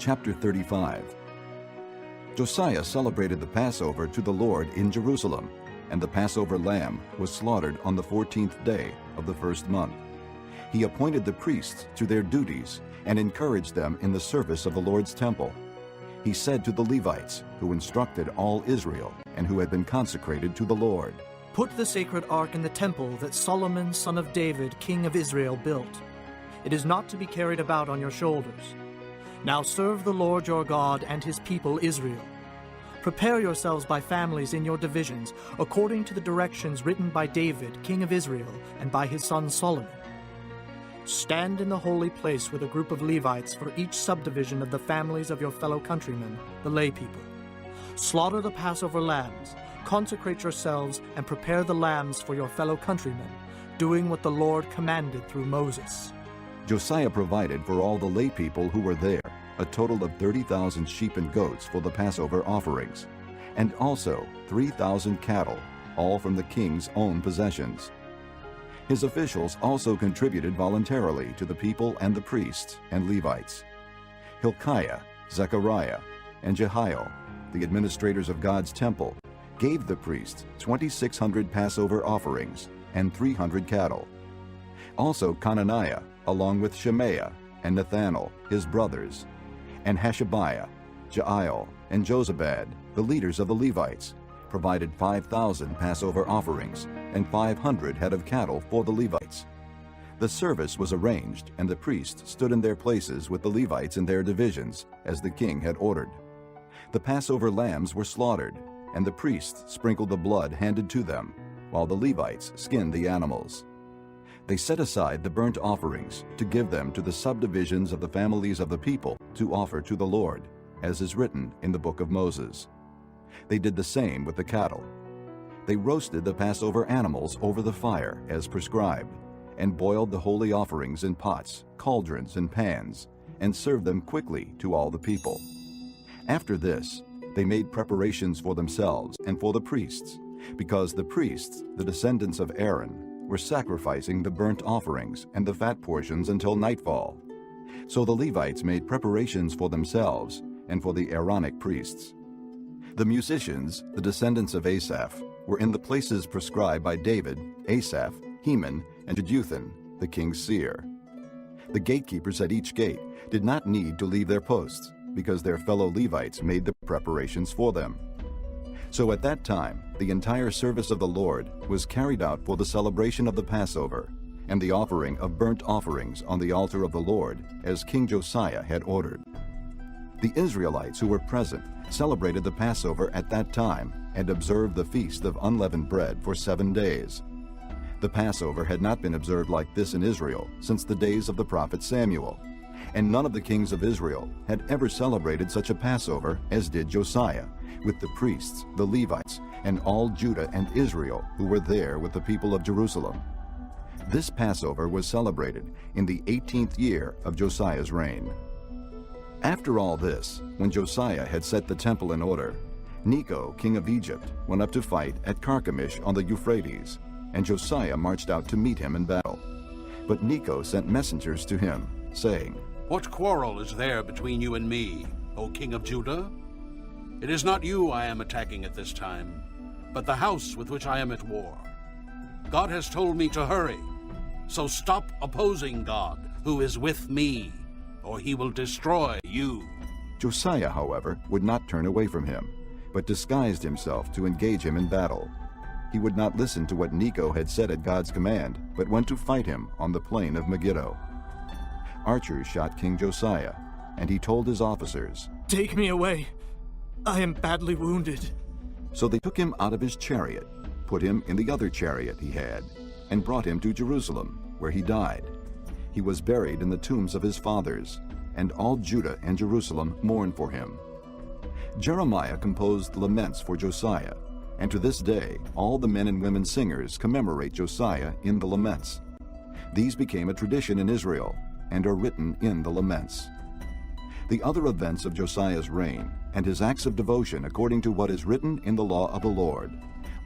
Chapter 35. Josiah celebrated the Passover to the Lord in Jerusalem, and the Passover lamb was slaughtered on the 14th day of the first month. He appointed the priests to their duties and encouraged them in the service of the Lord's temple. He said to the Levites, who instructed all Israel and who had been consecrated to the Lord, "Put the sacred ark in the temple that Solomon, son of David, king of Israel, built. It is not to be carried about on your shoulders. Now serve the Lord your God and his people Israel. Prepare yourselves by families in your divisions, according to the directions written by David, king of Israel, and by his son Solomon. Stand in the holy place with a group of Levites for each subdivision of the families of your fellow countrymen, the lay people. Slaughter the Passover lambs, consecrate yourselves, and prepare the lambs for your fellow countrymen, doing what the Lord commanded through Moses." Josiah provided for all the lay people who were there a total of 30,000 sheep and goats for the Passover offerings, and also 3,000 cattle, all from the king's own possessions. His officials also contributed voluntarily to the people and the priests and Levites. Hilkiah, Zechariah, and Jehiel, the administrators of God's temple, gave the priests 2,600 Passover offerings and 300 cattle. Also Conaniah, along with Shemaiah and Nethanel, his brothers, and Hashabiah, Jael, and Jozabad, the leaders of the Levites, provided 5,000 Passover offerings and 500 head of cattle for the Levites. The service was arranged, and the priests stood in their places with the Levites in their divisions, as the king had ordered. The Passover lambs were slaughtered, and the priests sprinkled the blood handed to them, while the Levites skinned the animals. They set aside the burnt offerings to give them to the subdivisions of the families of the people to offer to the Lord, as is written in the book of Moses. They did the same with the cattle. They roasted the Passover animals over the fire as prescribed, and boiled the holy offerings in pots, cauldrons, and pans, and served them quickly to all the people. After this, they made preparations for themselves and for the priests, because the priests, the descendants of Aaron, were sacrificing the burnt offerings and the fat portions until nightfall. So the Levites made preparations for themselves and for the Aaronic priests. The musicians, the descendants of Asaph, were in the places prescribed by David, Asaph, Heman, and Jeduthun, the king's seer. The gatekeepers at each gate did not need to leave their posts, because their fellow Levites made the preparations for them. So at that time, the entire service of the Lord was carried out for the celebration of the Passover, and the offering of burnt offerings on the altar of the Lord, as King Josiah had ordered. The Israelites who were present celebrated the Passover at that time and observed the feast of unleavened bread for 7 days. The Passover had not been observed like this in Israel since the days of the prophet Samuel, and none of the kings of Israel had ever celebrated such a Passover as did Josiah, with the priests, the Levites, and all Judah and Israel who were there with the people of Jerusalem. This Passover was celebrated in the 18th year of Josiah's reign. After all this, when Josiah had set the temple in order, Necho, king of Egypt, went up to fight at Carchemish on the Euphrates, and Josiah marched out to meet him in battle. But Necho sent messengers to him, saying, "What quarrel is there between you and me, O king of Judah? It is not you I am attacking at this time, but the house with which I am at war. God has told me to hurry, so stop opposing God, who is with me, or he will destroy you." Josiah, however, would not turn away from him, but disguised himself to engage him in battle. He would not listen to what Necho had said at God's command, but went to fight him on the plain of Megiddo. Archers shot King Josiah, and he told his officers, "Take me away. I am badly wounded." So they took him out of his chariot, put him in the other chariot he had, and brought him to Jerusalem, where he died. He was buried in the tombs of his fathers, and all Judah and Jerusalem mourned for him. Jeremiah composed laments for Josiah, and to this day all the men and women singers commemorate Josiah in the laments. These became a tradition in Israel, and are written in the laments. The other events of Josiah's reign, and his acts of devotion according to what is written in the law of the Lord,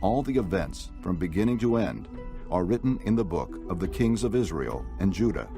all the events from beginning to end, are written in the book of the kings of Israel and Judah.